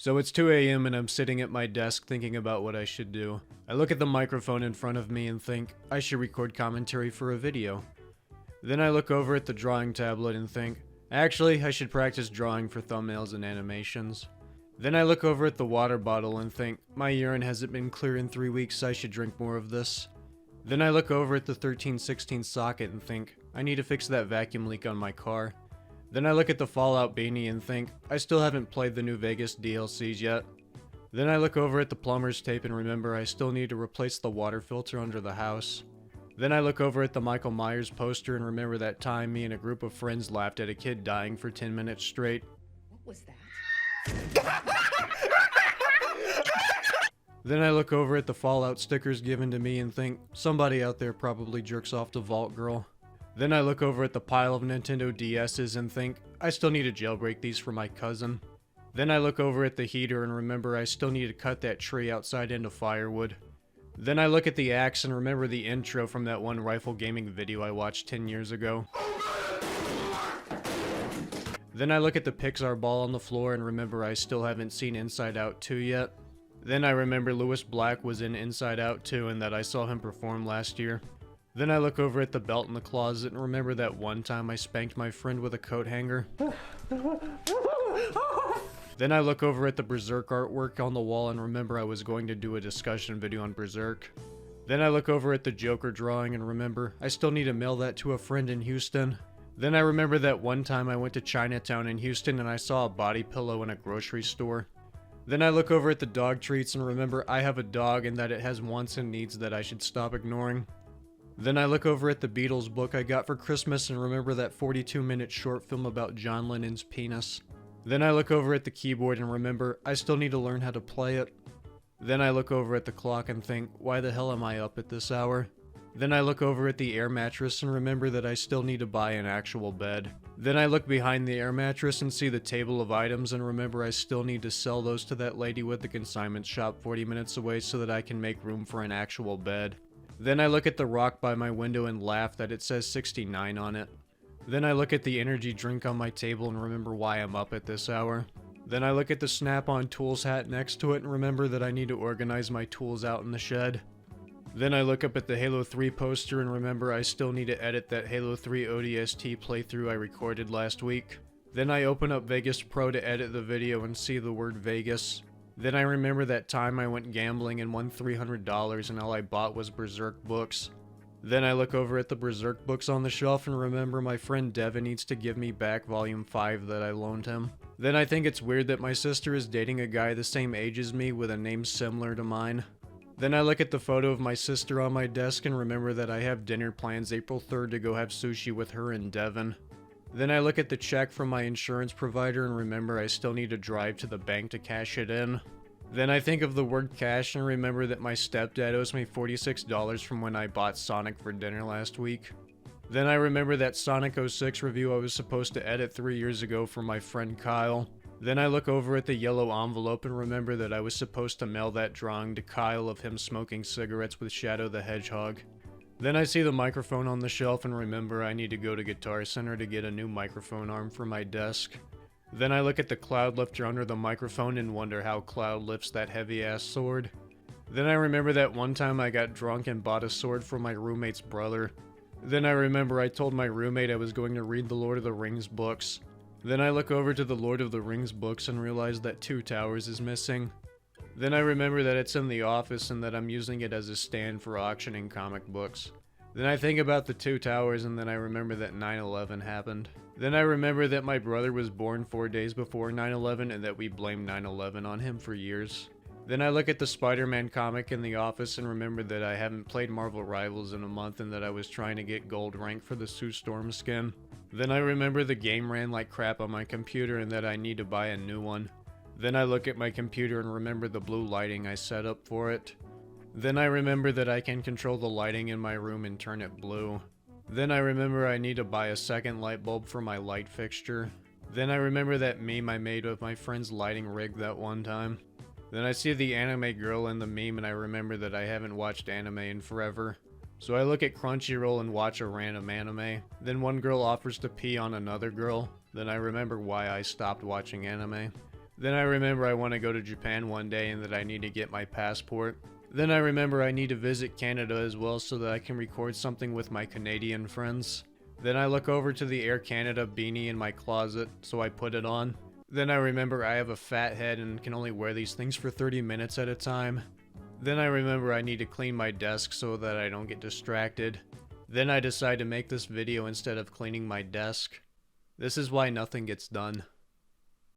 So it's 2 a.m. and I'm sitting at my desk thinking about what I should do. I look at the microphone in front of me and think, I should record commentary for a video. Then I look over at the drawing tablet and think, actually, I should practice drawing for thumbnails and animations. Then I look over at the water bottle and think, my urine hasn't been clear in 3 weeks, I should drink more of this. Then I look over at the 1316 socket and think, I need to fix that vacuum leak on my car. Then I look at the Fallout beanie and think, I still haven't played the New Vegas DLCs yet. Then I look over at the plumber's tape and remember I still need to replace the water filter under the house. Then I look over at the Michael Myers poster and remember that time me and a group of friends laughed at a kid dying for 10 minutes straight. What was that? Then I look over at the Fallout stickers given to me and think, somebody out there probably jerks off to Vault Girl. Then I look over at the pile of Nintendo DS's and think, I still need to jailbreak these for my cousin. Then I look over at the heater and remember I still need to cut that tree outside into firewood. Then I look at the axe and remember the intro from that one rifle gaming video I watched 10 years ago. Then I look at the Pixar ball on the floor and remember I still haven't seen Inside Out 2 yet. Then I remember Lewis Black was in Inside Out 2 and that I saw him perform last year. Then I look over at the belt in the closet and remember that one time I spanked my friend with a coat hanger. Then I look over at the Berserk artwork on the wall and remember I was going to do a discussion video on Berserk. Then I look over at the Joker drawing and remember I still need to mail that to a friend in Houston. Then I remember that one time I went to Chinatown in Houston and I saw a body pillow in a grocery store. Then I look over at the dog treats and remember I have a dog and that it has wants and needs that I should stop ignoring. Then I look over at the Beatles book I got for Christmas and remember that 42-minute short film about John Lennon's penis. Then I look over at the keyboard and remember I still need to learn how to play it. Then I look over at the clock and think, why the hell am I up at this hour? Then I look over at the air mattress and remember that I still need to buy an actual bed. Then I look behind the air mattress and see the table of items and remember I still need to sell those to that lady with the consignment shop 40 minutes away so that I can make room for an actual bed. Then I look at the rock by my window and laugh that it says 69 on it. Then I look at the energy drink on my table and remember why I'm up at this hour. Then I look at the Snap-on Tools hat next to it and remember that I need to organize my tools out in the shed. Then I look up at the Halo 3 poster and remember I still need to edit that Halo 3 ODST playthrough I recorded last week. Then I open up Vegas Pro to edit the video and see the word Vegas. Then I remember that time I went gambling and won $300 and all I bought was Berserk books. Then I look over at the Berserk books on the shelf and remember my friend Devin needs to give me back volume 5 that I loaned him. Then I think it's weird that my sister is dating a guy the same age as me with a name similar to mine. Then I look at the photo of my sister on my desk and remember that I have dinner plans April 3rd to go have sushi with her and Devin. Then I look at the check from my insurance provider and remember I still need to drive to the bank to cash it in. Then I think of the word cash and remember that my stepdad owes me $46 from when I bought Sonic for dinner last week. Then I remember that Sonic 06 review I was supposed to edit 3 years ago for my friend Kyle. Then I look over at the yellow envelope and remember that I was supposed to mail that drawing to Kyle of him smoking cigarettes with Shadow the Hedgehog. Then I see the microphone on the shelf and remember I need to go to Guitar Center to get a new microphone arm for my desk. Then I look at the cloud lifter under the microphone and wonder how Cloud lifts that heavy ass sword. Then I remember that one time I got drunk and bought a sword for my roommate's brother. Then I remember I told my roommate I was going to read the Lord of the Rings books. Then I look over to the Lord of the Rings books and realize that Two Towers is missing. Then I remember that it's in the office and that I'm using it as a stand for auctioning comic books. Then I think about the Two Towers and then I remember that 9/11 happened. Then I remember that my brother was born 4 days before 9/11 and that we blamed 9/11 on him for years. Then I look at the Spider-Man comic in the office and remember that I haven't played Marvel Rivals in a month and that I was trying to get gold rank for the Sue Storm skin. Then I remember the game ran like crap on my computer and that I need to buy a new one. Then I look at my computer and remember the blue lighting I set up for it. Then I remember that I can control the lighting in my room and turn it blue. Then I remember I need to buy a second light bulb for my light fixture. Then I remember that meme I made with my friend's lighting rig that one time. Then I see the anime girl in the meme and I remember that I haven't watched anime in forever. So I look at Crunchyroll and watch a random anime. Then one girl offers to pee on another girl. Then I remember why I stopped watching anime. Then I remember I want to go to Japan one day and that I need to get my passport. Then I remember I need to visit Canada as well so that I can record something with my Canadian friends. Then I look over to the Air Canada beanie in my closet, so I put it on. Then I remember I have a fat head and can only wear these things for 30 minutes at a time. Then I remember I need to clean my desk so that I don't get distracted. Then I decide to make this video instead of cleaning my desk. This is why nothing gets done.